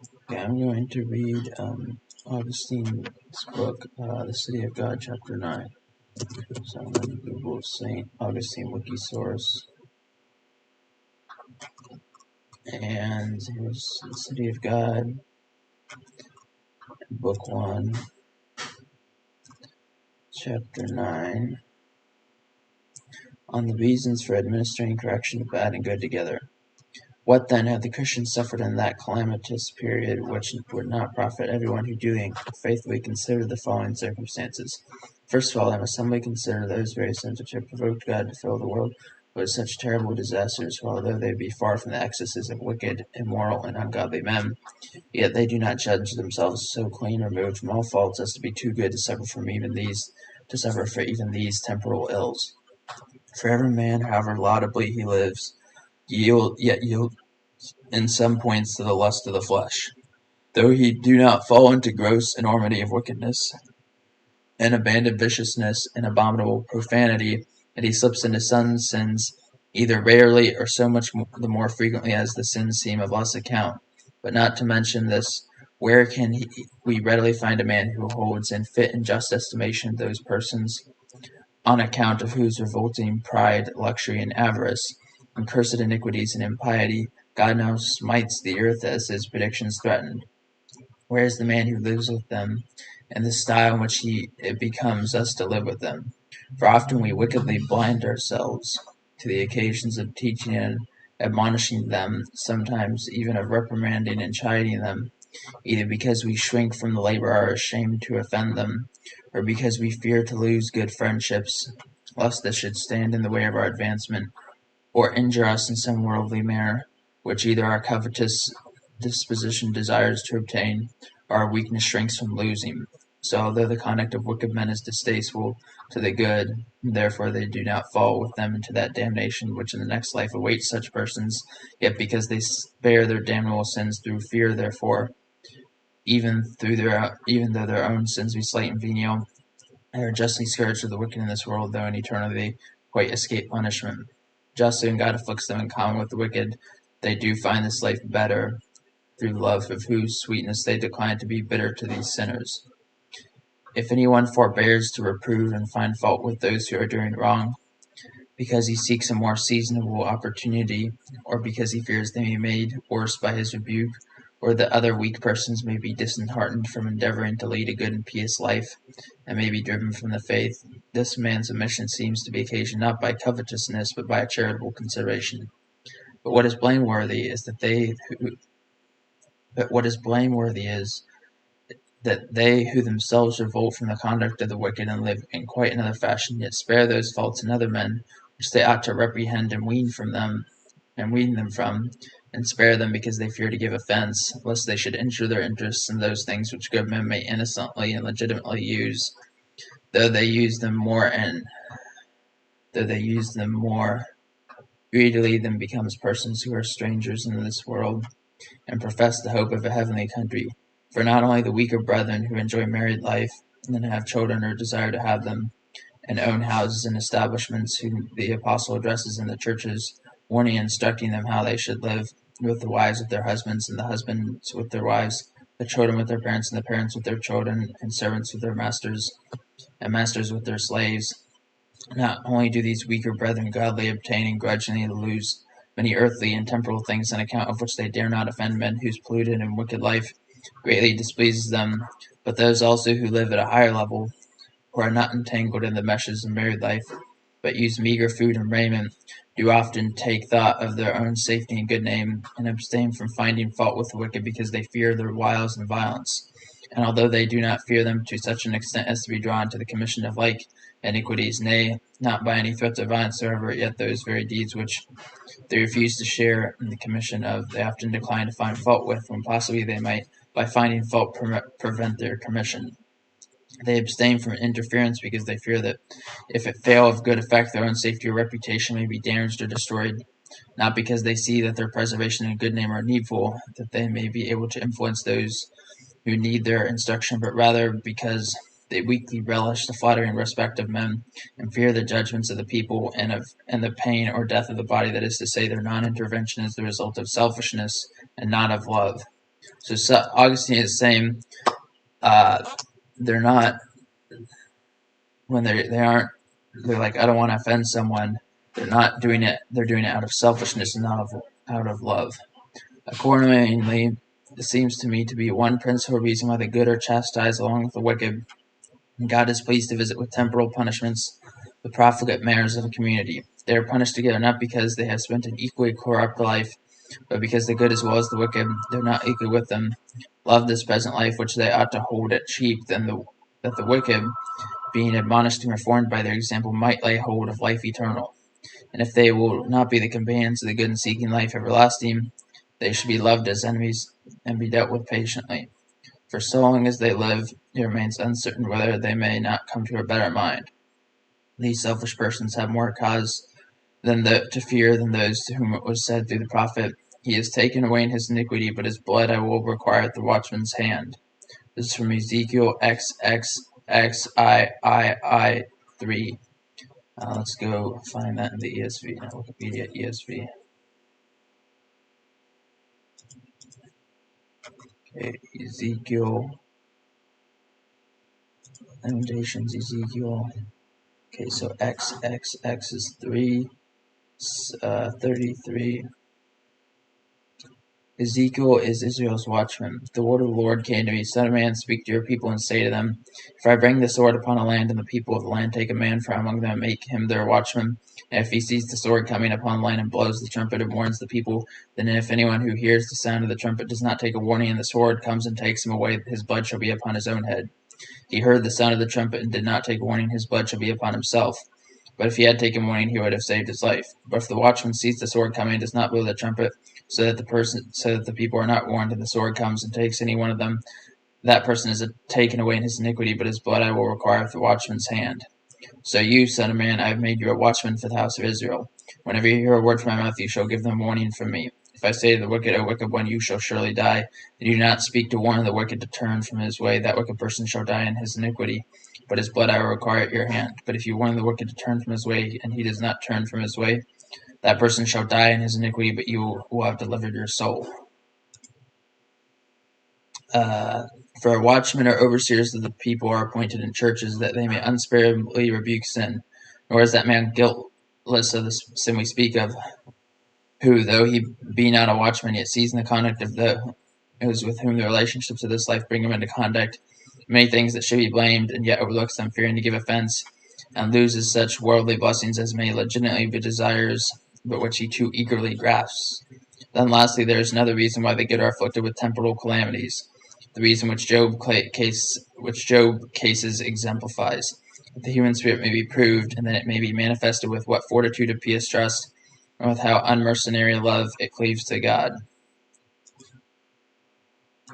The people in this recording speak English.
Okay, I'm going to read Augustine's book, The City of God, Chapter 9. So I'm going to Google St. Augustine Wiki Source. And here's The City of God, Book 1, Chapter 9, on the reasons for administering correction of bad and good together. What then have the Christians suffered in that calamitous period which would not profit everyone who duly and faithfully considered the following circumstances? First of all, they must humbly consider those very sins which have provoked God to fill the world with such terrible disasters, for although they be far from the excesses of wicked, immoral, and ungodly men, yet they do not judge themselves so clean removed from all faults as to be too good to suffer for even these temporal ills. For every man, however laudably he lives, yet yields in some points to the lust of the flesh, though he do not fall into gross enormity of wickedness, and abandon viciousness and abominable profanity, and he slips into some sins, either rarely or so much the more frequently as the sins seem of less account. But not to mention this, where can we readily find a man who holds in fit and just estimation those persons, on account of whose revolting pride, luxury, and avarice, and cursed iniquities and impiety, God now smites the earth as his predictions threatened? Where is the man who lives with them, and the style in which it becomes us to live with them? For often we wickedly blind ourselves to the occasions of teaching and admonishing them, sometimes even of reprimanding and chiding them, either because we shrink from the labor or are ashamed to offend them, or because we fear to lose good friendships, lest this should stand in the way of our advancement, or injure us in some worldly manner, which either our covetous disposition desires to obtain, or our weakness shrinks from losing. So although the conduct of wicked men is distasteful to the good, therefore they do not fall with them into that damnation which in the next life awaits such persons, yet because they bear their damnable sins through fear, therefore, even though their own sins be slight and venial, they are justly scourged of the wicked in this world, though in eternity quite escape punishment. Justly, when God afflicts them in common with the wicked, they do find this life better, through love of whose sweetness they decline to be bitter to these sinners. If any one forbears to reprove and find fault with those who are doing wrong, because he seeks a more seasonable opportunity, or because he fears they may be made worse by his rebuke, or that other weak persons may be disheartened from endeavoring to lead a good and pious life, and may be driven from the faith, this man's omission seems to be occasioned not by covetousness, but by a charitable consideration. But what is blameworthy is that they who themselves revolt from the conduct of the wicked and live in quite another fashion, yet spare those faults in other men which they ought to reprehend and wean them from, and spare them because they fear to give offense, lest they should injure their interests in those things which good men may innocently and legitimately use, though they use them more greedily than becomes persons who are strangers in this world, and profess the hope of a heavenly country. For not only the weaker brethren who enjoy married life, and have children or desire to have them, and own houses and establishments, whom the apostle addresses in the churches, warning and instructing them how they should live, with the wives with their husbands, and the husbands with their wives, the children with their parents, and the parents with their children, and servants with their masters, and masters with their slaves. Not only do these weaker brethren gladly obtain and grudgingly lose many earthly and temporal things on account of which they dare not offend men whose polluted and wicked life greatly displeases them, but those also who live at a higher level, who are not entangled in the meshes of married life, but use meager food and raiment, do often take thought of their own safety and good name, and abstain from finding fault with the wicked because they fear their wiles and violence. And although they do not fear them to such an extent as to be drawn to the commission of like iniquities, nay, not by any threats of violence soever, yet those very deeds which they refuse to share in the commission of, they often decline to find fault with, when possibly they might, by finding fault, prevent their commission. They abstain from interference because they fear that, if it fail of good effect, their own safety or reputation may be damaged or destroyed, not because they see that their preservation and good name are needful, that they may be able to influence those who need their instruction, but rather because they weakly relish the flattery and respect of men, and fear the judgments of the people, and the pain or death of the body. That is to say, their non-intervention is the result of selfishness and not of love. So Augustine is saying they're not when they're like, I don't want to offend someone. They're not doing it. They're doing it out of selfishness and not out of love. Accordingly, it seems to me to be one principal reason why the good are chastised along with the wicked. And God is pleased to visit with temporal punishments the profligate mayors of a community. They are punished together not because they have spent an equally corrupt life, but because the good as well as the wicked, though not equally with them, love this present life which they ought to hold at cheap, that the wicked, being admonished and reformed by their example, might lay hold of life eternal. And if they will not be the companions of the good and seeking life everlasting, they should be loved as enemies and be dealt with patiently. For so long as they live, it remains uncertain whether they may not come to a better mind. These selfish persons have more cause to fear than those to whom it was said through the prophet, He has taken away in his iniquity, but his blood I will require at the watchman's hand. This is from Ezekiel XXXIII 3. Let's go find that in the ESV, Wikipedia ESV. Okay, Ezekiel, Lamentations, Ezekiel. Okay, so XXX is 33. Ezekiel is Israel's watchman. The word of the Lord came to me, Son of man, speak to your people and say to them, If I bring the sword upon a land, and the people of the land take a man from among them and make him their watchman, and if he sees the sword coming upon the land and blows the trumpet and warns the people, then if anyone who hears the sound of the trumpet does not take a warning, and the sword comes and takes him away, his blood shall be upon his own head. He heard the sound of the trumpet and did not take warning, his blood shall be upon himself. But if he had taken warning, he would have saved his life. But if the watchman sees the sword coming and does not blow the trumpet, so that the people are not warned, and the sword comes and takes any one of them, that person is taken away in his iniquity, but his blood I will require at the watchman's hand. So you, son of man, I have made you a watchman for the house of Israel. Whenever you hear a word from my mouth, you shall give them warning from me. If I say to the wicked, O wicked one, you shall surely die, and do not speak to warn the wicked to turn from his way, that wicked person shall die in his iniquity, but his blood I will require at your hand. But if you warn the wicked to turn from his way, and he does not turn from his way, that person shall die in his iniquity, but you will have delivered your soul. For watchmen or overseers of the people are appointed in churches, that they may unsparingly rebuke sin. Nor is that man guiltless of the sin we speak of, who, though he be not a watchman, yet sees in the conduct of those with whom the relationships of this life bring him into contact many things that should be blamed, and yet overlooks them, fearing to give offense, and loses such worldly blessings as may legitimately be desires, but which he too eagerly grasps. Then lastly, there is another reason why the good are afflicted with temporal calamities, the reason which Job cases exemplifies, that the human spirit may be proved, and that it may be manifested with what fortitude of pious trust, and with how unmercenary love it cleaves to God.